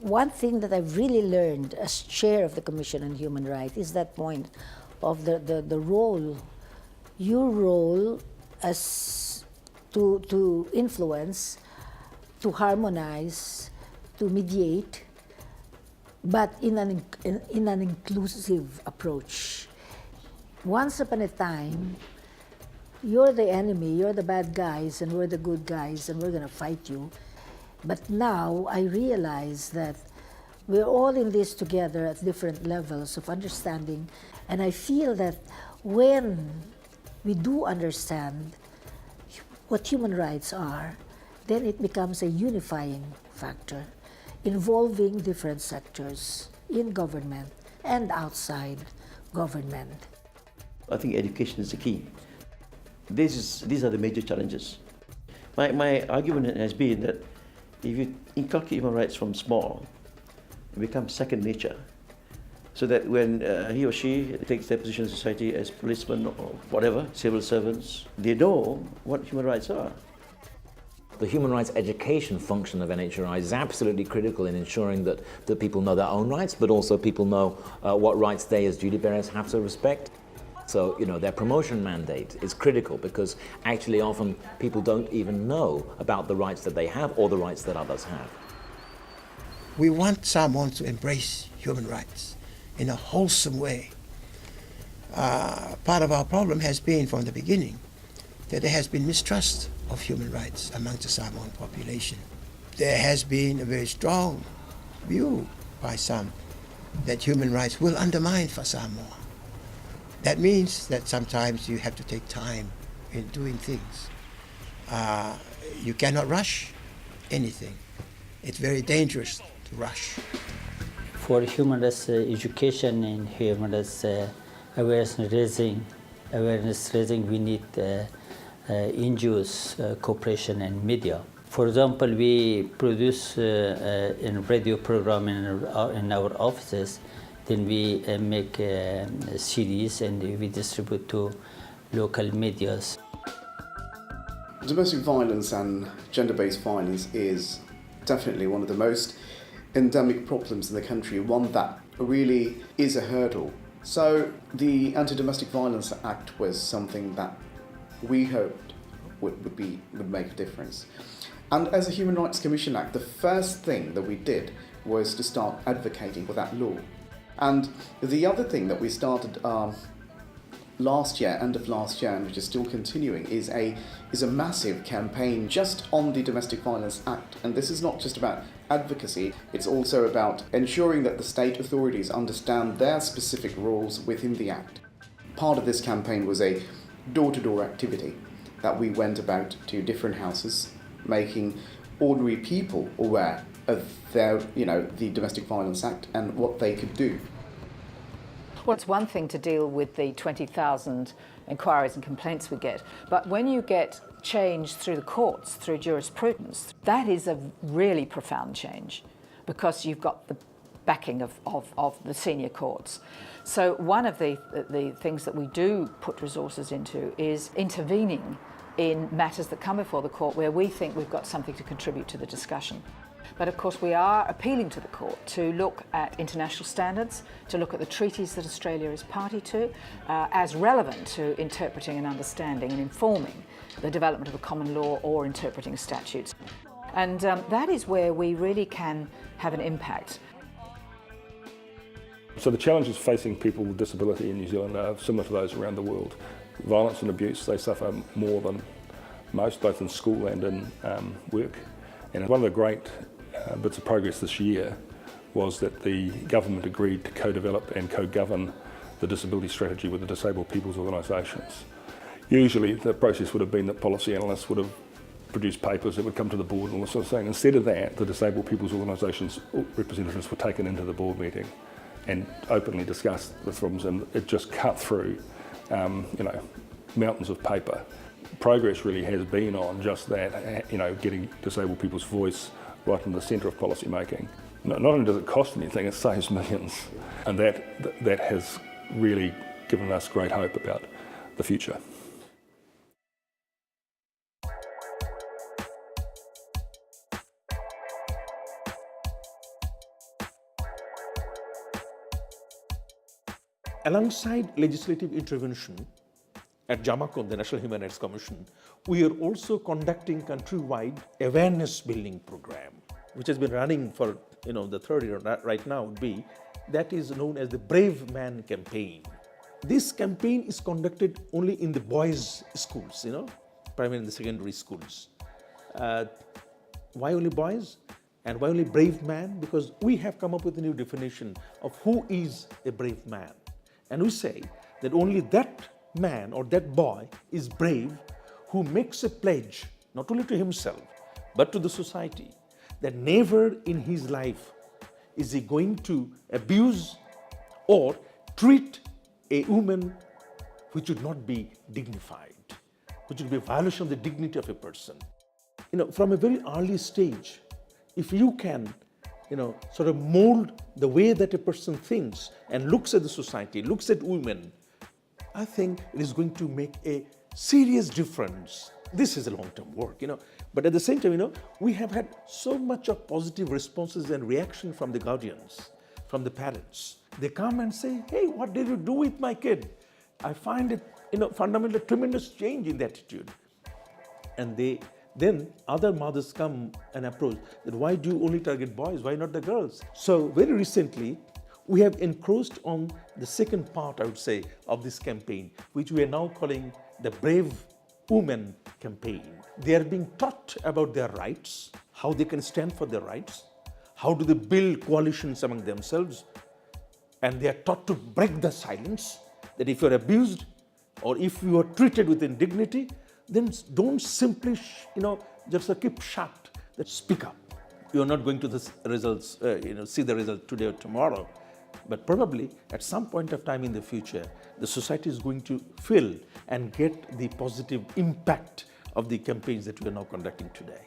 one thing that I've really learned as chair of the Commission on Human Rights is that point of the role, your role as to influence, to harmonize, to mediate, but in an inclusive approach. Once upon a time, you're the enemy, you're the bad guys, and we're the good guys, and we're going to fight you. But now I realize that we're all in this together at different levels of understanding, and I feel that when we do understand what human rights are, then it becomes a unifying factor involving different sectors in government and outside government. I think education is the key. These are the major challenges. My argument has been that if you inculcate human rights from small, it becomes second nature. So that when he or she takes their position in society as policemen or whatever, civil servants, they know what human rights are. The human rights education function of NHRIs is absolutely critical in ensuring that people know their own rights, but also people know what rights they as duty bearers have to respect. So, their promotion mandate is critical because actually often people don't even know about the rights that they have or the rights that others have. We want Samoans to embrace human rights in a wholesome way. Part of our problem has been from the beginning that there has been mistrust of human rights amongst the Samoan population. There has been a very strong view by some that human rights will undermine for Samoa. That means that sometimes you have to take time in doing things. You cannot rush anything. It's very dangerous to rush. For human rights education and human rights awareness raising, we need NGOs, cooperation and media. For example, we produce a radio program in our offices. Then we make CDs and we distribute to local medias. Domestic violence and gender-based violence is definitely one of the most endemic problems in the country, one that really is a hurdle. So the Anti-Domestic Violence Act was something that we hoped would make a difference. And as a Human Rights Commission Act, the first thing that we did was to start advocating for that law. And the other thing that we started end of last year, and which is still continuing, is a massive campaign just on the Domestic Violence Act. And this is not just about advocacy, it's also about ensuring that the state authorities understand their specific roles within the Act. Part of this campaign was a door-to-door activity that we went about to different houses, making ordinary people aware of their, the Domestic Violence Act and what they could do. Well, it's one thing to deal with the 20,000 inquiries and complaints we get, but when you get change through the courts, through jurisprudence, that is a really profound change because you've got the backing of the senior courts. So one of the things that we do put resources into is intervening in matters that come before the court where we think we've got something to contribute to the discussion. But of course we are appealing to the court to look at international standards, to look at the treaties that Australia is party to, as relevant to interpreting and understanding and informing the development of a common law or interpreting statutes. And that is where we really can have an impact. So the challenges facing people with disability in New Zealand are similar to those around the world. Violence and abuse, they suffer more than most, both in school and in work. And one of the great bits of progress this year was that the government agreed to co-develop and co-govern the disability strategy with the disabled people's organisations. Usually the process would have been that policy analysts would have produced papers that would come to the board and all this sort of thing. Instead of that, the disabled people's organisations representatives were taken into the board meeting and openly discussed the problems, and it just cut through mountains of paper. Progress really has been on just that, getting disabled people's voice right in the centre of policy making. Not only does it cost anything, it saves millions, and that has really given us great hope about the future. Alongside legislative intervention at Jamako, the National Human Rights Commission, we are also conducting countrywide awareness building program, which has been running for the third year right now would be, that is known as the Brave Man campaign. This campaign is conducted only in the boys' schools, primarily in the secondary schools. Why only boys? And why only brave man? Because we have come up with a new definition of who is a brave man. And we say that only that man or that boy is brave who makes a pledge, not only to himself, but to the society, that never in his life is he going to abuse or treat a woman which would not be dignified, which would be a violation of the dignity of a person. From a very early stage, if you can, sort of mold the way that a person thinks and looks at the society, looks at women, I think it is going to make a serious difference. This is a long-term work, But at the same time, we have had so much of positive responses and reaction from the guardians, from the parents. They come and say, hey, what did you do with my kid? I find it, fundamentally tremendous change in the attitude. And then other mothers come and approach that why do you only target boys? Why not the girls? So very recently, we have encroached on the second part, I would say, of this campaign, which we are now calling the Brave Women campaign. They are being taught about their rights, how they can stand for their rights, how do they build coalitions among themselves, and they are taught to break the silence, that if you're abused or if you are treated with indignity, then don't simply, just keep shut, that speak up. You're not going to the results, see the result today or tomorrow, but probably at some point of time in the future, the society is going to feel and get the positive impact of the campaigns that we are now conducting today.